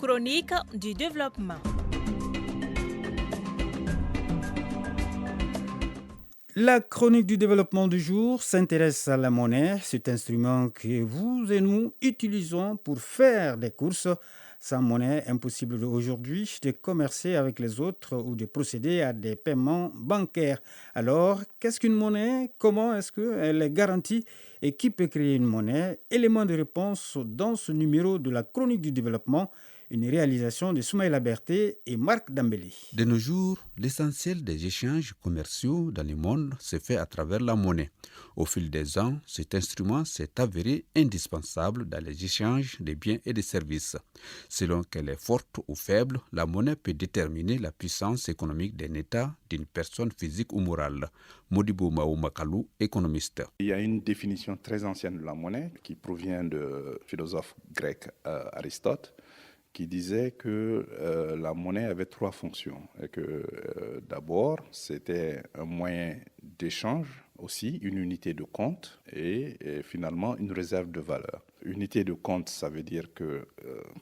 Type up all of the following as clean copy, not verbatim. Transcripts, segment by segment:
chronique du développement. La chronique du développement du jour s'intéresse à la monnaie, cet instrument que vous et nous utilisons pour faire des courses. Sans monnaie, impossible aujourd'hui de commercer avec les autres ou de procéder à des paiements bancaires. Alors, qu'est-ce qu'une monnaie? Comment est-ce qu'elle est garantie? Et qui peut créer une monnaie? Élément de réponse dans ce numéro de la chronique du développement, une réalisation de Soumaïla Berté et Marc Dambélé. De nos jours, l'essentiel des échanges commerciaux dans le monde se fait à travers la monnaie. Au fil des ans, cet instrument s'est avéré indispensable dans les échanges de biens et de services. Selon qu'elle est forte ou faible, la monnaie peut déterminer la puissance économique d'un État, d'une personne physique ou morale. Modibo Makalu, économiste. Il y a une définition très ancienne de la monnaie qui provient du philosophe grec Aristote, qui disait que la monnaie avait trois fonctions. Et que d'abord, c'était un moyen d'échange aussi, une unité de compte et finalement une réserve de valeur. Unité de compte, ça veut dire que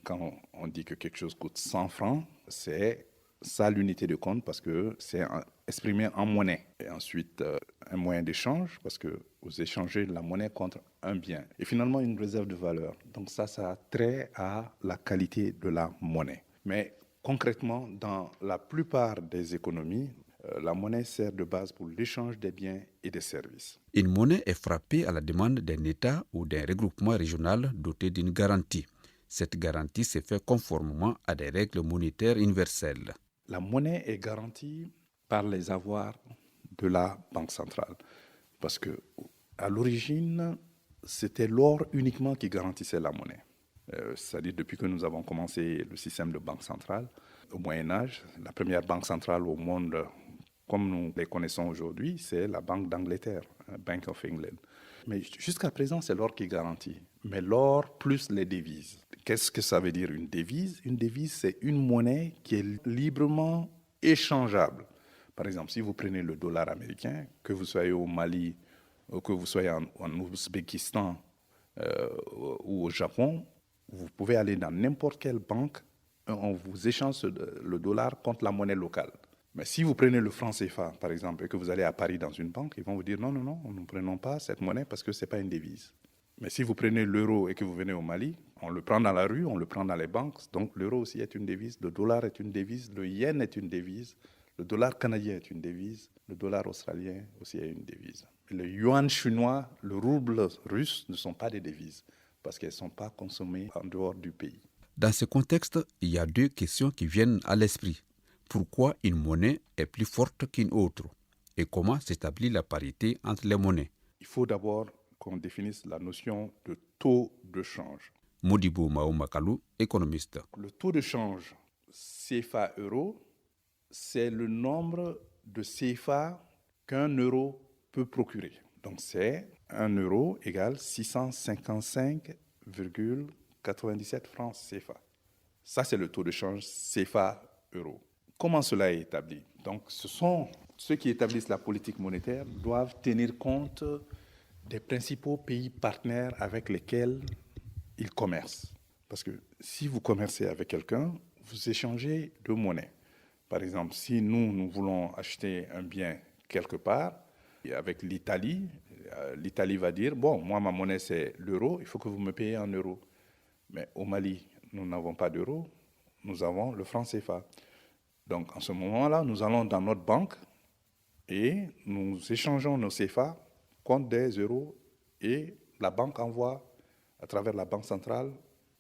quand on dit que quelque chose coûte 100 francs, c'est ça l'unité de compte parce que c'est exprimé en monnaie. Et ensuite, un moyen d'échange parce que vous échangez la monnaie contre un bien. Et finalement, une réserve de valeur. Donc ça a trait à la qualité de la monnaie. Mais concrètement, dans la plupart des économies, la monnaie sert de base pour l'échange des biens et des services. Une monnaie est frappée à la demande d'un État ou d'un regroupement régional doté d'une garantie. Cette garantie se fait conformément à des règles monétaires universelles. La monnaie est garantie par les avoirs de la Banque centrale. Parce que à l'origine, c'était l'or uniquement qui garantissait la monnaie. C'est-à-dire depuis que nous avons commencé le système de banque centrale, au Moyen-Âge, la première banque centrale au monde, comme nous les connaissons aujourd'hui, c'est la Banque d'Angleterre, Bank of England. Mais jusqu'à présent, c'est l'or qui garantit. Mais l'or plus les devises. Qu'est-ce que ça veut dire une devise? Une devise, c'est une monnaie qui est librement échangeable. Par exemple, si vous prenez le dollar américain, que vous soyez au Mali, ou que vous soyez en Ouzbékistan ou au Japon, vous pouvez aller dans n'importe quelle banque, on vous échange le dollar contre la monnaie locale. Mais si vous prenez le franc CFA, par exemple, et que vous allez à Paris dans une banque, ils vont vous dire non, nous ne prenons pas cette monnaie parce que ce n'est pas une devise. Mais si vous prenez l'euro et que vous venez au Mali, on le prend dans la rue, on le prend dans les banques. Donc l'euro aussi est une devise, le dollar est une devise, le yen est une devise, le dollar canadien est une devise, le dollar australien aussi est une devise. Le yuan chinois, le rouble russe ne sont pas des devises parce qu'elles ne sont pas consommées en dehors du pays. Dans ce contexte, il y a deux questions qui viennent à l'esprit. Pourquoi une monnaie est plus forte qu'une autre? Et comment s'établit la parité entre les monnaies? Il faut d'abord qu'on définisse la notion de taux de change. Modibo Makalu, économiste. Le taux de change CFA-euro, c'est le nombre de CFA qu'un euro peut procurer. Donc c'est 1 euro égale 655,97 francs CFA. Ça, c'est le taux de change CFA-euro. Comment cela est établi? Donc ce sont ceux qui établissent la politique monétaire doivent tenir compte des principaux pays partenaires avec lesquels ils commercent. Parce que si vous commercez avec quelqu'un, vous échangez deux monnaies. Par exemple, si nous voulons acheter un bien quelque part, avec l'Italie, l'Italie va dire, bon, moi ma monnaie c'est l'euro, il faut que vous me payiez en euros. Mais au Mali, nous n'avons pas d'euro, nous avons le franc CFA. Donc en ce moment-là, nous allons dans notre banque et nous échangeons nos CFA contre des euros et la banque envoie à travers la banque centrale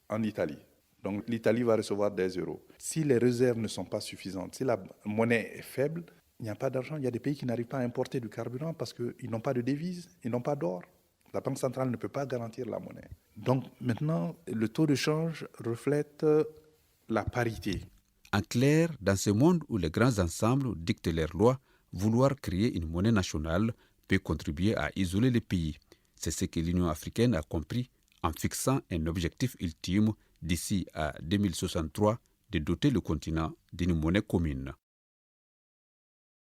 en Italie. Donc l'Italie va recevoir des euros. Si les réserves ne sont pas suffisantes, si la monnaie est faible, il n'y a pas d'argent. Il y a des pays qui n'arrivent pas à importer du carburant parce qu'ils n'ont pas de devises, ils n'ont pas d'or. La banque centrale ne peut pas garantir la monnaie. Donc maintenant, le taux de change reflète la parité. En clair, dans ce monde où les grands ensembles dictent leurs lois, vouloir créer une monnaie nationale peut contribuer à isoler les pays. C'est ce que l'Union africaine a compris en fixant un objectif ultime d'ici à 2063 de doter le continent d'une monnaie commune.